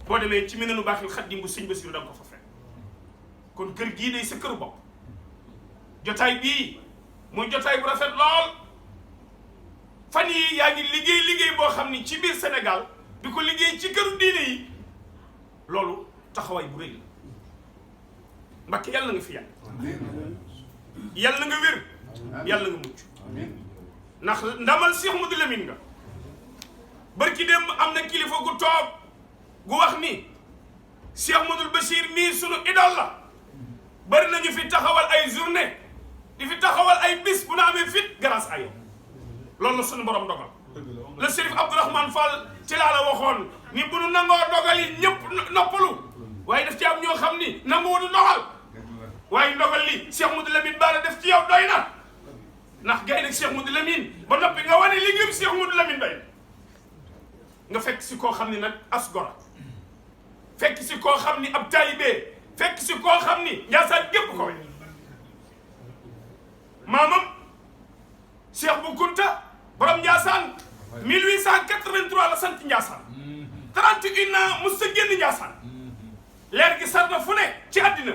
boo demee ci Minanu Baaxil Xaddim bu sëñ Basiru da nga ko fa fekk kon kër gii day sa këru bopp jotaay bii muy jotaay bu rafet lool fan yi yaa ngi liggéey boo xam ni ci biir Sénégal di ko liggéey ci këru diine yi loolu taxawaay bu rëy la Mbàkke yàlla nga fi yàgg yàlla nga wér yàlla nga mucc ndax ndamal Cheikh Modou Lamine nga barki dem am na kilifa gu toog gu wax ni Cheikh Modou Bachir mii sunu idole la bari nañu fi taxawal ay journée di fi taxawal ay bis bu na amee fit grâce à yow loolu la sunu borom dogal le Chérif Abdourahmane Fall ci laa la waxoon ni bu nu nangoo dogal yi ñëpp noppalu waaye daf ci am ñoo xam ni nangoo du dogal waaye ndogal li Cheikh Modou Lamine Bara def ci yow doy na ndax gay nag Cheikh Modou Lamine ba noppi nga wane liggéeyam Cheikh Modou Lamine Bay nga fekk si koo xam ni nag as gora fekk si koo xam ni ab taalibe fekk si koo xam ni Njaasaan gépp ko we maamam Cheikh Bou Kounta borom Njaasaan 1883 la sant Njaasaan 31 ans mos sa génn Njaasaan leer gi sar na fu ne ci àddina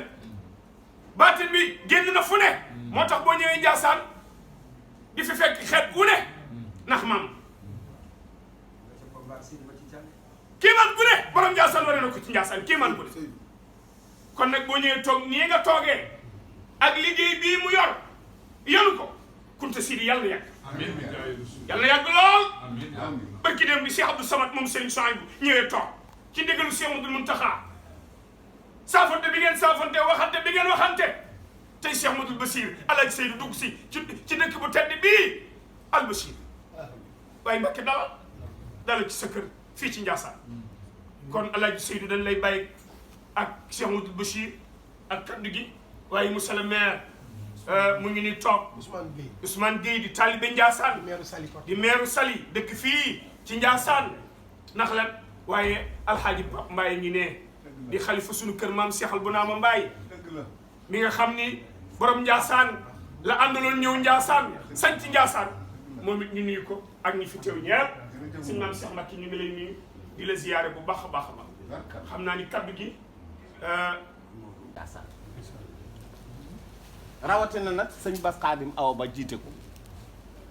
baatin bi génn na fu ne moo tax boo ñëwee Njaasaan di fi fekk xeet wu ne ndax maam kii man bu ne borom Njaasaan waree na ko ci Njaasaan kii man bu ne kon nag boo ñëwee toog nii nga toogee ak liggéey bii mu yor yenu ko Kunta Sidi yàlla na yàgg yàlla na yàgg lool barki dem bi Cheikh Abdou Samad moom Serigne Souhaïbou ñëwee toog ci ndigalu Cheikh Mouhamadoul Mountakha saafante bi ngeen saafante waxante bi ngeen waxante tey Cheikh Mouhamadoul Bachir Alaaji Seydou dugg si ci dëkk bu tedd bii Al Bachir waaye Mbakke dalal ci sa kër fii ci Njaasaan kon Alaaji Seydou dañ lay bàyyi ak Cheikh Mouhamadoul Bachir ak kaddu gi waaye monsieur le maire mu ngi ni toog Ousmane Gueye di taalibe Njaasaan di maire Saly dëkk fii ci Njaasaan ndax lan waaye alxaaji Pape Mbaye ngi ne di xalifa sunu kër maam Cheikh Albunaama Mbaye mi nga xam ni borom Njaasaan la àndaloon ñëw Njaasaan sanc Njaasaan moom it ñu nuyu ko ak ñi fi teew ñëpp suñu maam Cheikh Mbacke ñu ngi lay nuyu di la ziyaare bu baax a baax a baax xam naa ni kaddu gi Njaasaan rawatina nag sëñ Bass Khadim Awa Ba jiite ko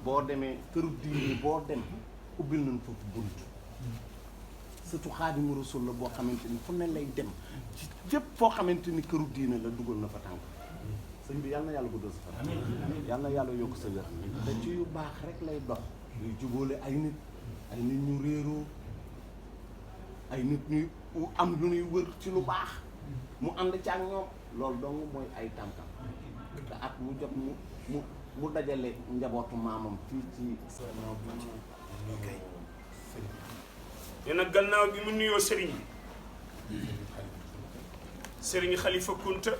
boo demee këru diine boo dem ubbil nañ foofu bunt surtout Xaadimu Rasuul la boo xamante ni fu ne lay dem ci fépp foo xamante ni këru diine la dugal na fa tànk sëñ bi yal na yàlla guddal sa fan yal na yàlla yokk sa wér te ci yu baax rek lay dox luy jubóole ay nit ñu réeroo ay nit ñuy am lu ñuy wër ci lu baax mu ànd ci ak ñoom loolu dong mooy ay tànkam te at mu jot mu dajale njabootu maamam fii ci nee na gannaaw bi mu nuyoo sëriñ bi sëriñ Xalifa Kunta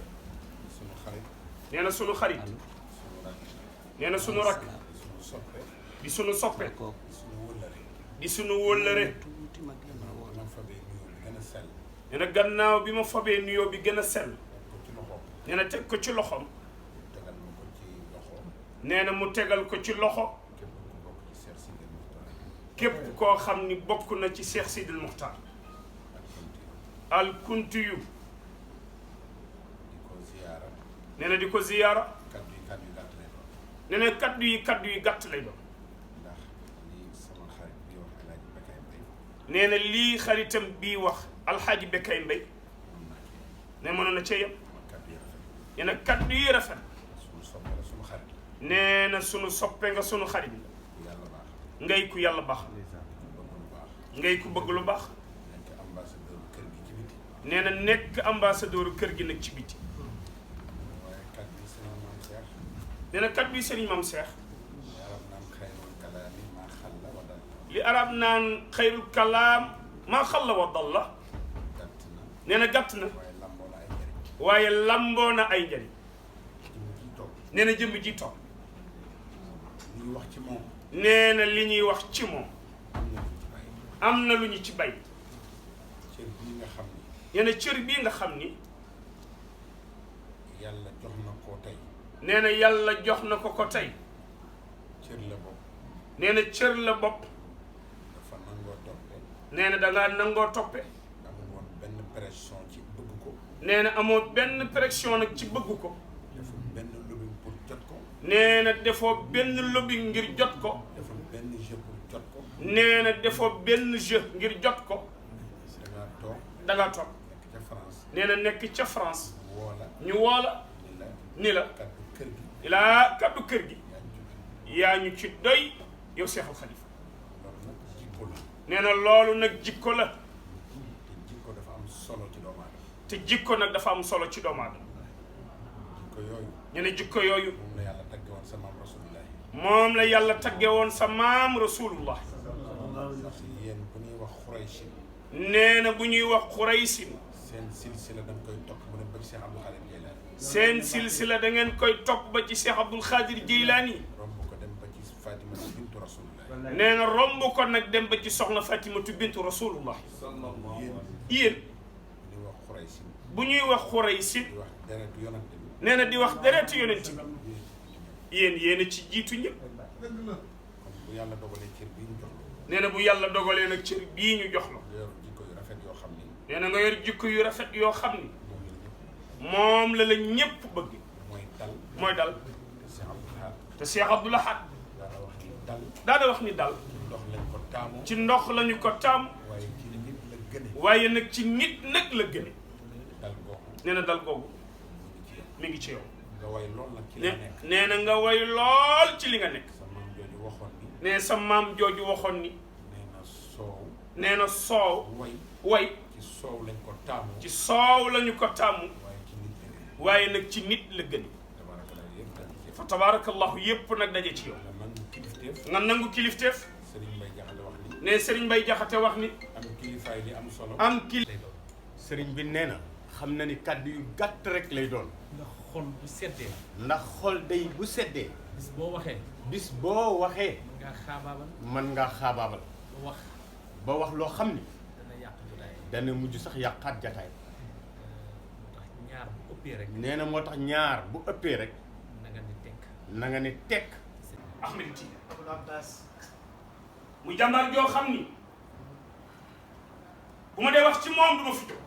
nee na sunu xarit nee na sunu rakk di sunu soppe di sunu wóllëre nee na gannaaw bi ma fabee nuyoo bi gën a sell nee na teg ko ci loxoom nee na mu tegal ko ci loxo képp koo xam ni bokk na ci Cheikh Sidil Muxtaar al Kuntiyu nee na di ko ziyaara nee na kaddu yi gàtt lay doon nee na lii xaritam bii wax alxaaji Bekay Mbay ne mënoon na cee yem nee na kaddu yi rafet nee na sunu soppe nga sunu xarit ngay ku yàlla baax ngay ku bëgg lu baax nee na nekk ambassadeur kër gi nag ci biti nee na kat bi sëriñ Maam Seex li arab naan xayrul kalaam maa xalla wa dalla nee na gàtt na waaye lamboo na ay njëriñ nee na jëmm ji toog nee na li ñuy wax ci moom am na lu ñu ci bay nee na cër bii nga xam ni yàlla jox na ko tey nee na yàlla jox na ko tey cër la bopp nee na cër la bopp dafa nangoo toppe nee na dangaa nangoo toppe amul woon pression ci bëgg ko. nee na amoo benn pression nag ci bëgg ko. deful benn lobbying pour jot ko. nee na defoo benn lobbying ngir jot ko. deful benn jeu pour jot ko. nee na defoo benn jeu ngir jot ko. da ngaa toog. nekk ca France. nee na nekk ca France. ñu woo woo la. ni la. kaddu kër gi. ilaa kaddu kër gi. yaa ñu ci doy yow Seexul Xalifa. loolu nag jikko la. nee na loolu nag jikko la. te jikko dafa am solo ci doomu aadama. te jikko nag dafa am solo ci doomu aadama. jikko yooyu. ñu ne jikko yooyu. moom la yàlla tagge woon sa maam rasulullah. moom la yàlla tagge woon sa maam rasulullah. ndax yéen bu ñuy wax xuraysin. nee na bu ñuy wax xuraysin. seen silsila da nga koy topp mu dem ba ci Cheikh Abdul Xaadir Jeylaani. seen silsila da ngeen koy topp ba ci Cheikh Abdul Xaadir Jeylaani. romb ko dem ba ci Fatimatu bintu rasulullah. nee na romb ko nag dem ba ci soxna Fatimatu bintu rasulullah. yéen di wax xuraysin. bu ñuy wax xuraysin. di wax deretu yonante bi. nee na di wax deretu yonent bi. yéen a ci jiitu ñëpp. kon bu yàlla dogalee cër bii ñu jox la. nee na bu yàlla dogalee nag cër bii ñu jox la. yor jikko yu rafet yoo xam ni. nee na nga yor jikko yu rafet yoo xam ni. moom la ñépp bëgg. mooy dal. te Cheikh Abdoul Ahad daana wax ni dal. ci ndox lañu ko taamu. waaye nag ci nit nag la gëne. nee na dal googu mi ngi ci yow. nee na nga way lool ci li nga nekk. nee sa maam jooju waxoon ni. nee na soow. way ci soow lañ ko taamu. ci soow lañu ko taamu. waaye nag ci nit la gën. fa tabaarakallahu yépp nag daje ci yow. nga nangu kilifteef. ne Serigne Mbaye Jaxate wax ni. am kilifaay li am solo. am kili. sëriñ bi nee na xam na ni kàddu yu gàtt rek lay doon. ndax xol bu seddee. ndax xol day bu seddee. bis boo waxee. bis boo waxee. mën ngaa xaabaabal. mën ngaa xaabaabal. ba wax loo xam ni. dana yàq jotaay. dana mujj sax yàqaat jataay. ñaar bu ëppee rek. nee na moo tax ñaar bu ëppee rek. na nga ni tekk. na nga ni tekk. Ahmed Tidiane mu jàmbaar joo xam ni bu ma dee wax ci moom du ma fi jóg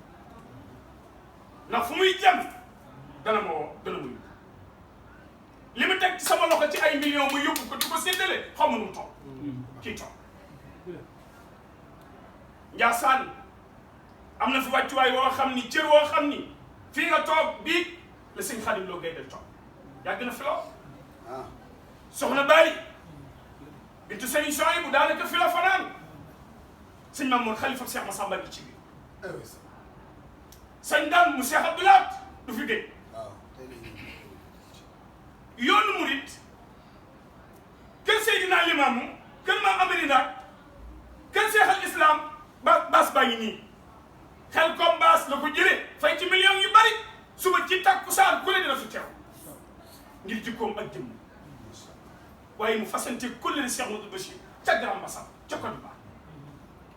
ndax fu muy jëm dana ma woo dana ma yóbbu li mu teg ci sama loxo ci ay millions mu yóbbu ko di ko séddale xaw ma nu mu toog kii toog Njaasaan am na fi wàccuwaay woo xam ni cër woo xam ni fii nga toog bii la sëñ Xaadim Lo Gaydel toog yàgg na fi lool soxna Bali bintu sëñ Soy bu daanaka fi la fanaan sëñ Mamour xalifa Cheikh Massamba bi ci biir sëñ Dame mu Cheikh Abdoulaye du fi géej yoonu murit kër Seydina Limaamu kër Maam Amari Ndaak kër Cheikh al Islam baas baa ngi nii xel comme baas la ko jëlee fay ci millions yu bari suba ci takkusaan ku ne dina fi teew ngir jikkoom ak jëmm waaye mu fasante kulleel Cheikh Modou Bachir ca Grand Bassam ca Côte d'Ivoire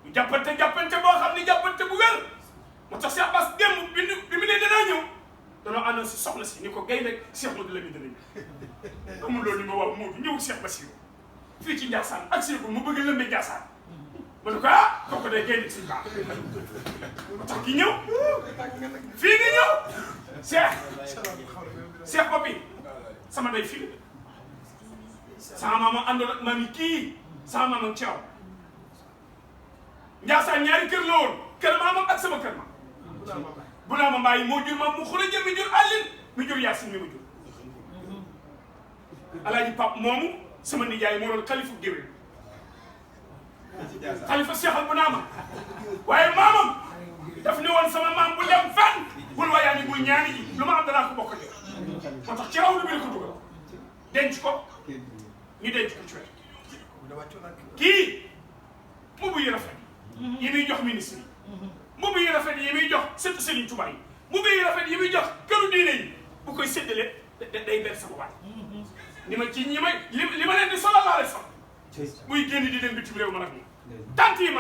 ñu jàppante boo xam ne jàppante bu wér moo tax Cheikh Bass démb bi mu ne danaa ñëw danoo annoncé soxna si ni ko gaynde Cheikh Modou Lamine dana ñëw amul loolu ni ma wax Modou ñëw Cheikh Bassirou fii ci Ndiassane ak Cheikh mu bëgg lëmbe Ndiassane ma ne ko kooku day gaynde si baax moo tax ki ñëw fii nga ñëw Cheikh Papi sama day fii sama maama àndoon ak maam yi kii sama maama Thiaw Ndiassane ñaari kër la woon kër maamam ak sama kër ma bu naa ma mbaay moo jur maam mu xula jël mi jur àllin mi jur Yaasin mi ma jur alaaji Pap moomu sama nijaay moo doon xalifu géwél xalifa seexal bu naa ma waaye maamam daf ne woon sama maam bu dem fenn bul wayaani bul ñaani ji lu ma am danaa ko bokk moo tax ci raw lu bi ko dugal denc ko ñu denc ko ci wet kii mbubu yi rafet yi muy jox ministre yi mbubu yi rafet yi muy jox sëtu Serigne Touba yi mbubu yi rafet yi muy jox këru diine yi bu koy séddale day ber sama waay ni ma ci ñi may li ma leen di solal laa lay sol muy génn di dem bitim réew ma nag moom tant yi